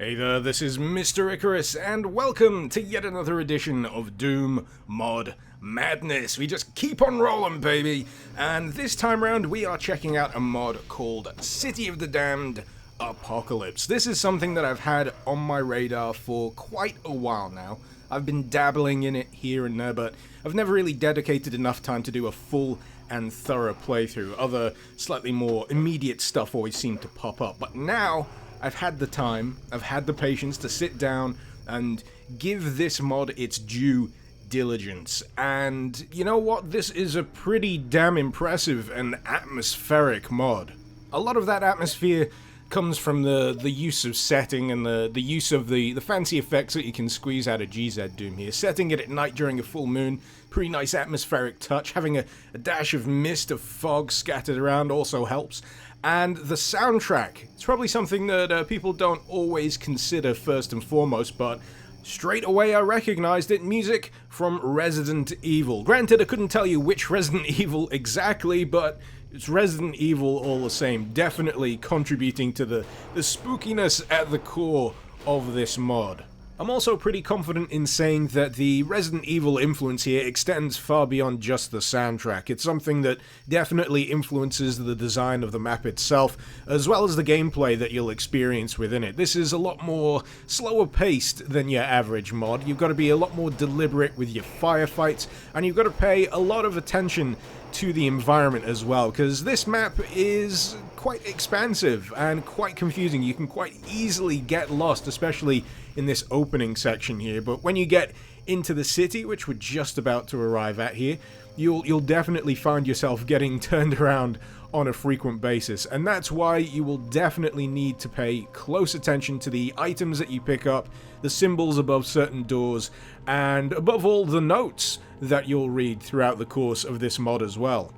Hey there, this is Mr. Icarus, and welcome to yet another edition of Doom Mod Madness. We just keep on rolling, baby, and this time around we are checking out a mod called City of the Damned Apocalypse. This is something that I've had on my radar for quite a while now. I've been dabbling in it here and there, but I've never really dedicated enough time to do a full and thorough playthrough. Other slightly more immediate stuff always seemed to pop up, but now I've had the time, I've had the patience to sit down and give this mod its due diligence. And you know what? This is a pretty damn impressive and atmospheric mod. A lot of that atmosphere comes from the use of setting and the use of the fancy effects that you can squeeze out of GZ Doom here. Setting it at night during a full moon, pretty nice atmospheric touch. Having a dash of mist, of fog scattered around also helps. And the soundtrack, it's probably something that people don't always consider first and foremost, but straight away I recognized it. Music from Resident Evil. Granted, I couldn't tell you which Resident Evil exactly, but it's Resident Evil all the same. Definitely contributing to the spookiness at the core of this mod. I'm also pretty confident in saying that the Resident Evil influence here extends far beyond just the soundtrack. It's something that definitely influences the design of the map itself, as well as the gameplay that you'll experience within it. This is a lot more slower paced than your average mod. You've got to be a lot more deliberate with your firefights, and you've got to pay a lot of attention to the environment as well, because this map is quite expansive and quite confusing. You can quite easily get lost, especially in this opening section here, but when you get into the city, which we're just about to arrive at here, you'll definitely find yourself getting turned around on a frequent basis, and that's why you will definitely need to pay close attention to the items that you pick up, the symbols above certain doors, and above all, the notes that you'll read throughout the course of this mod as well.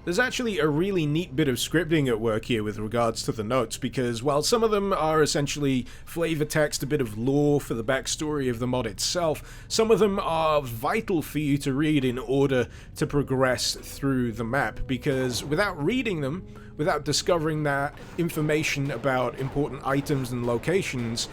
There's actually a really neat bit of scripting at work here with regards to the notes, because while some of them are essentially flavor text, a bit of lore for the backstory of the mod itself, some of them are vital for you to read in order to progress through the map, because without reading them, without discovering that information about important items and locations,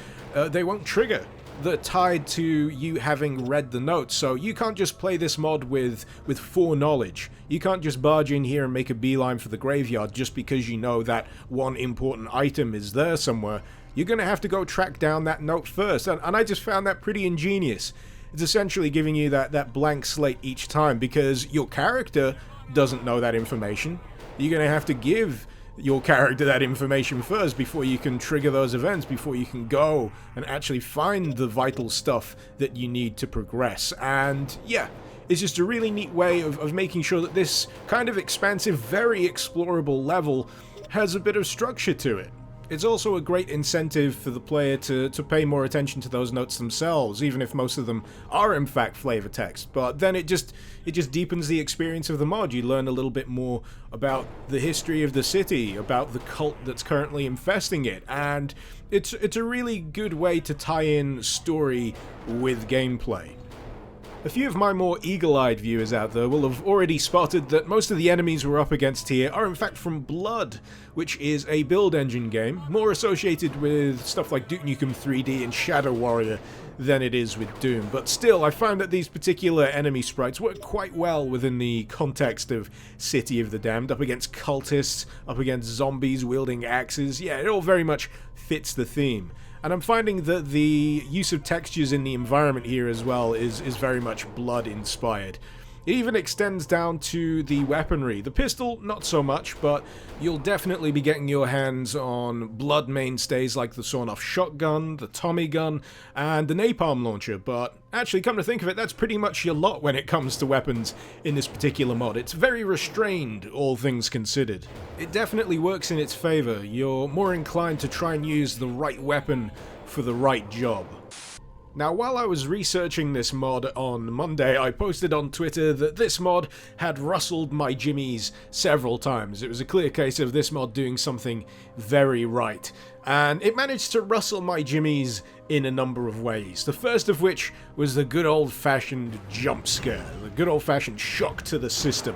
they won't trigger. They're tied to you having read the notes, so you can't just play this mod with foreknowledge. You can't just barge in here and make a beeline for the graveyard just because you know that one important item is there somewhere. You're going to have to go track down that note first, and I just found that pretty ingenious. It's essentially giving you that blank slate each time, because your character doesn't know that information. You're going to have to give your character that information first before you can trigger those events, before you can go and actually find the vital stuff that you need to progress. And yeah, it's just a really neat way of making sure that this kind of expansive, very explorable level has a bit of structure to it. It's also a great incentive for the player to pay more attention to those notes themselves, even if most of them are in fact flavor text. But then it just deepens the experience of the mod. You learn a little bit more about the history of the city, about the cult that's currently infesting it, and it's a really good way to tie in story with gameplay. A few of my more eagle-eyed viewers out there will have already spotted that most of the enemies we're up against here are in fact from Blood, which is a build engine game, more associated with stuff like Duke Nukem 3D and Shadow Warrior than it is with Doom. But still, I find that these particular enemy sprites work quite well within the context of City of the Damned, up against cultists, up against zombies wielding axes. Yeah, it all very much fits the theme. And I'm finding that the use of textures in the environment here as well is very much Blood inspired. It even extends down to the weaponry. The pistol, not so much, but you'll definitely be getting your hands on Blood mainstays like the sawn-off shotgun, the Tommy gun, and the napalm launcher. But actually, come to think of it, that's pretty much your lot when it comes to weapons in this particular mod. It's very restrained, all things considered. It definitely works in its favor. You're more inclined to try and use the right weapon for the right job. Now, while I was researching this mod on Monday, I posted on Twitter that this mod had rustled my jimmies several times. It was a clear case of this mod doing something very right. And it managed to rustle my jimmies in a number of ways. The first of which was the good old-fashioned jump scare, the good old-fashioned shock to the system.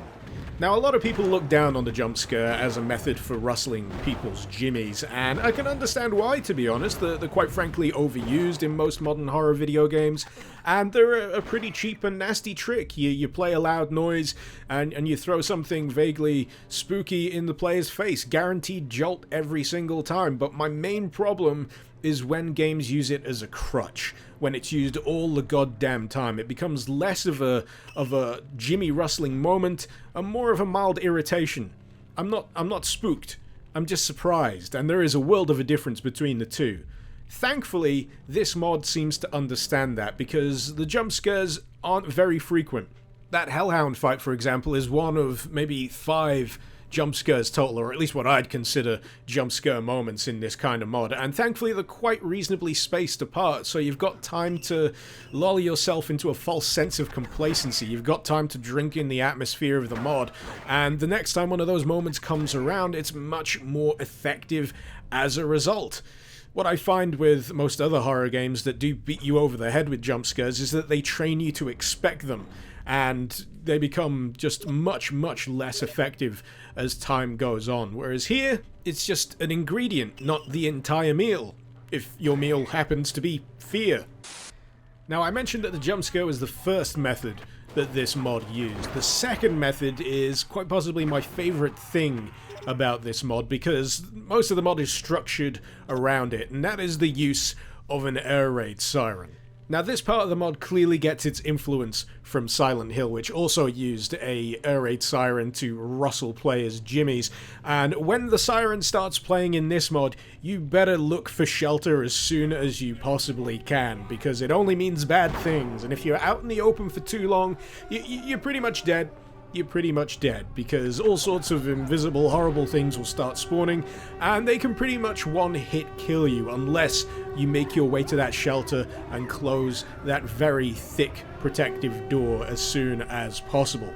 Now, a lot of people look down on the jump scare as a method for rustling people's jimmies, and I can understand why, to be honest. They're quite frankly overused in most modern horror video games, and they're a pretty cheap and nasty trick. You play a loud noise, and you throw something vaguely spooky in the player's face. Guaranteed jolt every single time, but my main problem is when games use it as a crutch. When it's used all the goddamn time, it becomes less of a jimmy rustling moment and more of a mild irritation. I'm not spooked. I'm just surprised, and there is a world of a difference between the two. Thankfully, this mod seems to understand that, because the jump scares aren't very frequent. That Hellhound fight, for example, is one of maybe 5 jump scares total, or at least what I'd consider jump scare moments in this kind of mod, and thankfully they're quite reasonably spaced apart, so you've got time to lull yourself into a false sense of complacency. You've got time to drink in the atmosphere of the mod, and the next time one of those moments comes around, it's much more effective as a result. What I find with most other horror games that do beat you over the head with jump scares is that they train you to expect them, and they become just much, much less effective as time goes on. Whereas here, it's just an ingredient, not the entire meal, if your meal happens to be fear. Now, I mentioned that the jump scare was the first method that this mod used. The second method is quite possibly my favorite thing about this mod, because most of the mod is structured around it, and that is the use of an air raid siren. Now, this part of the mod clearly gets its influence from Silent Hill, which also used a air raid siren to rustle players' jimmies, and when the siren starts playing in this mod, you better look for shelter as soon as you possibly can, because it only means bad things, and if you're out in the open for too long, you're pretty much dead. You're pretty much dead, because all sorts of invisible, horrible things will start spawning, and they can pretty much one-hit kill you unless you make your way to that shelter and close that very thick protective door as soon as possible.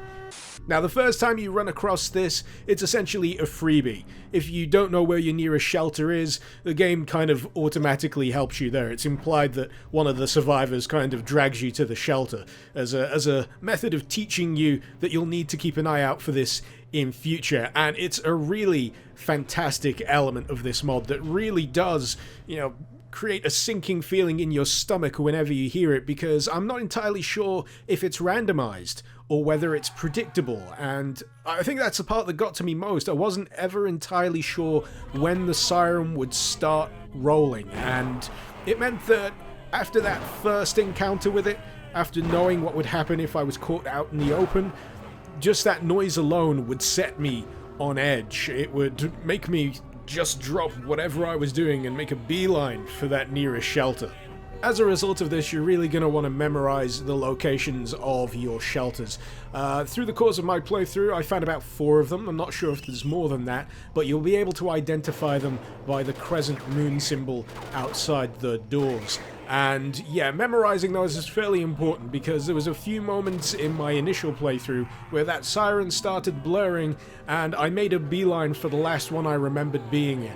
Now, the first time you run across this, it's essentially a freebie. If you don't know where your nearest shelter is, the game kind of automatically helps you there. It's implied that one of the survivors kind of drags you to the shelter as a method of teaching you that you'll need to keep an eye out for this in future. And it's a really fantastic element of this mod that really does, create a sinking feeling in your stomach whenever you hear it, because I'm not entirely sure if it's randomized or whether it's predictable, and I think that's the part that got to me most. I wasn't ever entirely sure when the siren would start rolling, and it meant that after that first encounter with it, after knowing what would happen if I was caught out in the open, just that noise alone would set me on edge. It would make me just drop whatever I was doing and make a beeline for that nearest shelter. As a result of this, you're really going to want to memorize the locations of your shelters. Through the course of my playthrough, I found about 4 of them. I'm not sure if there's more than that, but you'll be able to identify them by the crescent moon symbol outside the doors. And yeah, memorizing those is fairly important, because there was a few moments in my initial playthrough where that siren started blurring and I made a beeline for the last one I remembered being in,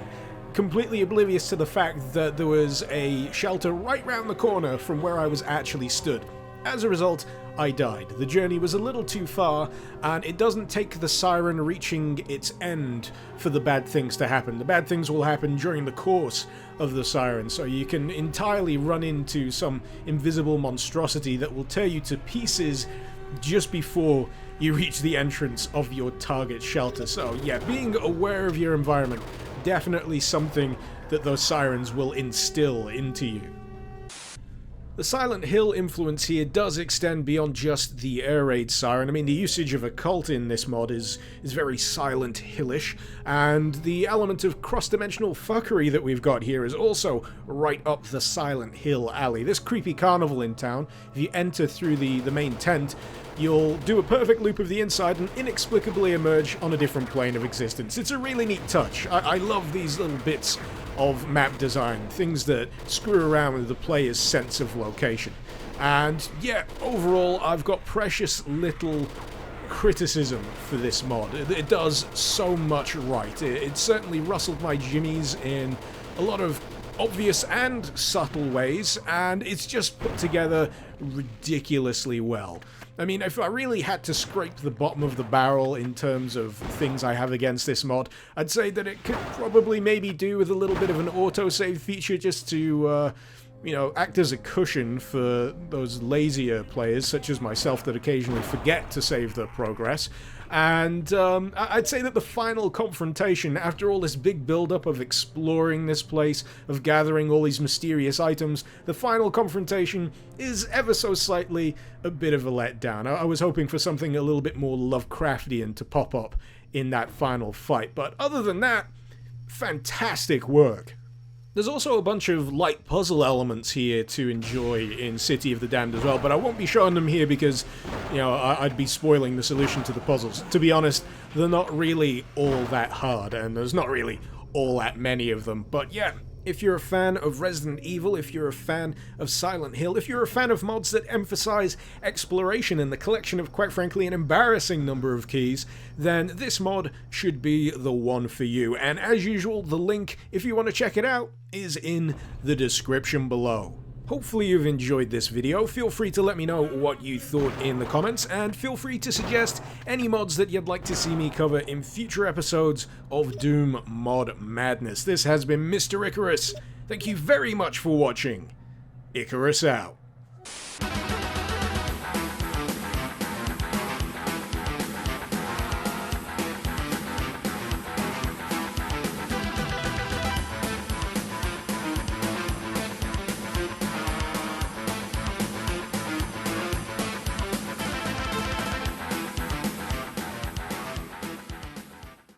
completely oblivious to the fact that there was a shelter right round the corner from where I was actually stood. As a result, I died. The journey was a little too far, and it doesn't take the siren reaching its end for the bad things to happen. The bad things will happen during the course of the siren, so you can entirely run into some invisible monstrosity that will tear you to pieces just before you reach the entrance of your target shelter. So yeah, being aware of your environment, definitely something that those sirens will instill into you. The Silent Hill influence here does extend beyond just the air raid siren. I mean, the usage of occult in this mod is very Silent Hillish, and the element of cross-dimensional fuckery that we've got here is also right up the Silent Hill alley. This creepy carnival in town, if you enter through the main tent, you'll do a perfect loop of the inside and inexplicably emerge on a different plane of existence. It's a really neat touch. I love these little bits of map design, things that screw around with the player's sense of location. And yeah, overall, I've got precious little criticism for this mod. It does so much right. It certainly rustled my jimmies in a lot of obvious and subtle ways, and it's just put together ridiculously well. I mean, if I really had to scrape the bottom of the barrel in terms of things I have against this mod, I'd say that it could probably maybe do with a little bit of an autosave feature just to, you know, act as a cushion for those lazier players, such as myself, that occasionally forget to save their progress. And I'd say that the final confrontation, after all this big build-up of exploring this place, of gathering all these mysterious items, the final confrontation is ever so slightly a bit of a letdown. I was hoping for something a little bit more Lovecraftian to pop up in that final fight, but other than that, fantastic work. There's also a bunch of light puzzle elements here to enjoy in City of the Damned as well, but I won't be showing them here because, you know, I'd be spoiling the solution to the puzzles. To be honest, they're not really all that hard, and there's not really all that many of them. But yeah, if you're a fan of Resident Evil, if you're a fan of Silent Hill, if you're a fan of mods that emphasize exploration and the collection of, quite frankly, an embarrassing number of keys, then this mod should be the one for you. And as usual, the link, if you want to check it out, is in the description below. Hopefully you've enjoyed this video. Feel free to let me know what you thought in the comments, and feel free to suggest any mods that you'd like to see me cover in future episodes of Doom Mod Madness. This has been Mr. Icarus. Thank you very much for watching. Icarus out.